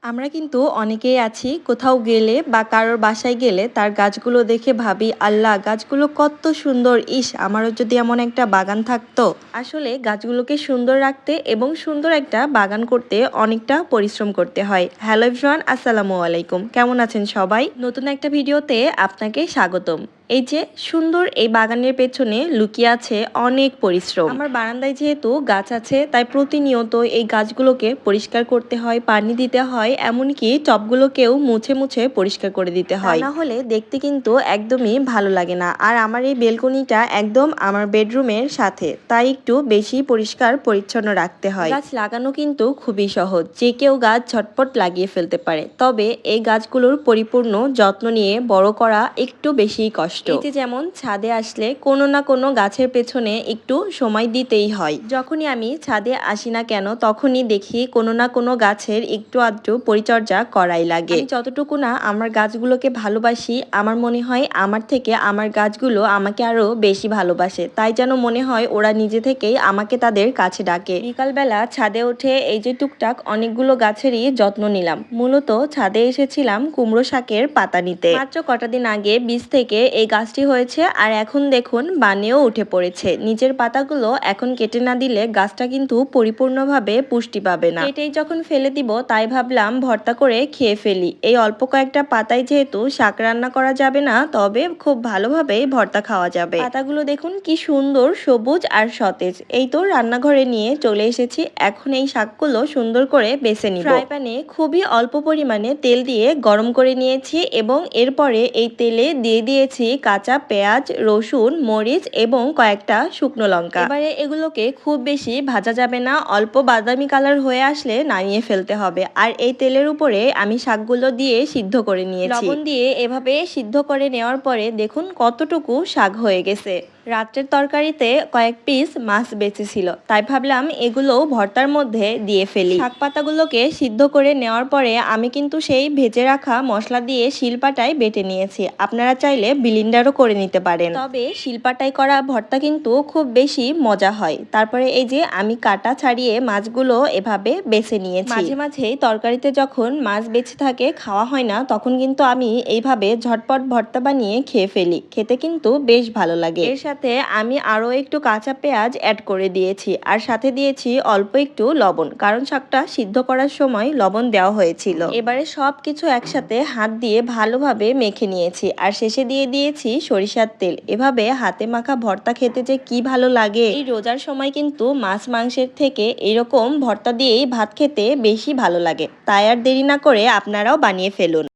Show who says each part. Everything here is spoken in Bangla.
Speaker 1: আমরা কিন্তু অনেকেই আছি কোথাও গেলে বা কারোর বাসায় গেলে তার গাছগুলো দেখে ভাবি আল্লাহ গাছগুলো কত সুন্দর, ইস আমারও যদি এমন একটা বাগান থাকতো। আসলে গাছগুলোকে সুন্দর রাখতে এবং সুন্দর একটা বাগান করতে অনেকটা পরিশ্রম করতে হয়। হ্যালো এভরিওয়ান, আসসালামু আলাইকুম, কেমন আছেন সবাই? নতুন একটা ভিডিওতে আপনাকে স্বাগতম। এই যে সুন্দর এই বাগানের পেছনে লুকিয়ে আছে অনেক পরিশ্রম। আমার বারান্দায় যেহেতু গাছ আছে তাই প্রতিনিয়ত এই গাছগুলোকে পরিষ্কার করতে হয়, পানি দিতে হয়, এমনকি টবগুলোকেও মুছে মুছে পরিষ্কার করে দিতে হয়, না হলে দেখতে কিন্তু একদমই ভালো লাগে না। আর আমার এই বেলকনিটা একদম আমার বেডরুমের সাথে, তাই একটু বেশি পরিষ্কার পরিচ্ছন্ন রাখতে হয়। গাছ লাগানো কিন্তু খুবই সহজ, যে কেউ গাছ ঝটপট লাগিয়ে ফেলতে পারে, তবে এই গাছগুলোর পরিপূর্ণ যত্ন নিয়ে বড় করা একটু বেশি কষ্ট। এতে যেমন ছাদে আসলে কোনো না কোনো গাছের পেছনে একটু সময় দিতেই হয়। যখনই আমি ছাদে আসি না কেন তখনই দেখি কোনো না কোনো গাছের একটু আধটু পরিচর্যা করাই লাগে। আমি যতটুকু না আমার গাছগুলোকে ভালোবাসি, আমার মনে হয় আমার থেকে আমার গাছগুলো আমাকে আরো বেশি ভালোবাসে, তাই যেন মনে হয় ওরা নিজে থেকেই আমাকে তাদের কাছে ডাকে। বিকালবেলা ছাদে উঠে এই যে টুকটাক অনেকগুলো গাছেরই যত্ন নিলাম। মূলত ছাদে এসেছিলাম কুমড়ো শাকের পাতা নিতে। মাত্র কটা দিন আগে বীজ থেকে এই গাছটি হয়েছে আর এখন দেখুন বানেও উঠে পড়েছে। নিচের পাতাগুলো এখন কেটে না দিলে গাছটা কিন্তু পরিপূর্ণভাবে পুষ্টি পাবে না। কেটেই যখন ফেলে দিব তাই ভাবলাম ভর্তা করে খেয়ে ফেলি। এই অল্প কয়েকটা পাতায় যেহেতু শাক রান্না করা যাবে না, তবে খুব ভালোভাবে ভর্তা খাওয়া যাবে। পাতাগুলো দেখুন কি সুন্দর সবুজ আর সতেজ। এই তো রান্নাঘরে নিয়ে চলে এসেছি, এখন এই শাকগুলো সুন্দর করে বেছে নিব। ফ্রাই প্যানে খুবই অল্প পরিমাণে তেল দিয়ে গরম করে নিয়েছি এবং এরপরে এই তেলে দিয়ে দিয়েছি কাঁচা পেঁয়াজ, রসুন, মরিচ এবং কয়েকটা শুকনো লঙ্কা। এবারে এগুলোকে খুব বেশি ভাজা যাবে না, অল্প বাদামি কালার হয়ে আসলে নামিয়ে ফেলতে হবে। আর এই তেলের উপরে আমি শাকগুলো দিয়ে সিদ্ধ করে নিয়েছি। লবণ দিয়ে এভাবে সিদ্ধ করে নেওয়ার পরে দেখুন কতটুকু শাক হয়ে গেছে। রাত্রের তরকারিতে কয়েক পিস মাছ বেঁচেছিল, তাই ভাবলাম এগুলো ভর্তার মধ্যে দিয়ে ফেলি। শাক পাতাগুলোকে সিদ্ধ করে নেওয়ার পরে আমি কিন্তু সেই ভেজে রাখা মশলা দিয়ে শিলপাটায় বেটে নিয়েছি। আপনারা চাইলে ব্লেন্ডারও করে নিতে পারেন, তবে শিলপাটায় করা ভর্তা কিন্তু খুব বেশি মজা হয়। তারপরে এই যে আমি কাটা ছাড়িয়ে মাছগুলো এভাবে বেছে নিয়েছি। মাঝে মাঝেই তরকারিতে যখন মাছ বেঁচে থাকে খাওয়া হয় না, তখন কিন্তু আমি এইভাবে ঝটপট ভর্তা বানিয়ে খেয়ে ফেলি, খেতে কিন্তু বেশ ভালো লাগে। এর সাথে আমি আরো একটু কাঁচা পেঁয়াজ অ্যাড করে দিয়েছি আর সাথে দিয়েছি অল্প একটু লবণ, কারণ শাকটা সিদ্ধ করার সময় লবণ দেওয়া হয়েছিল। এবারে সবকিছু একসাথে হাত দিয়ে ভালোভাবে মেখে নিয়েছি আর শেষে দিয়ে দিয়েছি সরিষার তেল। এভাবে হাতে মাখা ভর্তা খেতে যে কি ভালো লাগে। এই রোজার সময় কিন্তু মাছ মাংসের থেকে এরকম ভর্তা দিয়েই ভাত খেতে বেশি ভালো লাগে, তাই আর দেরি না করে আপনারাও বানিয়ে ফেলুন।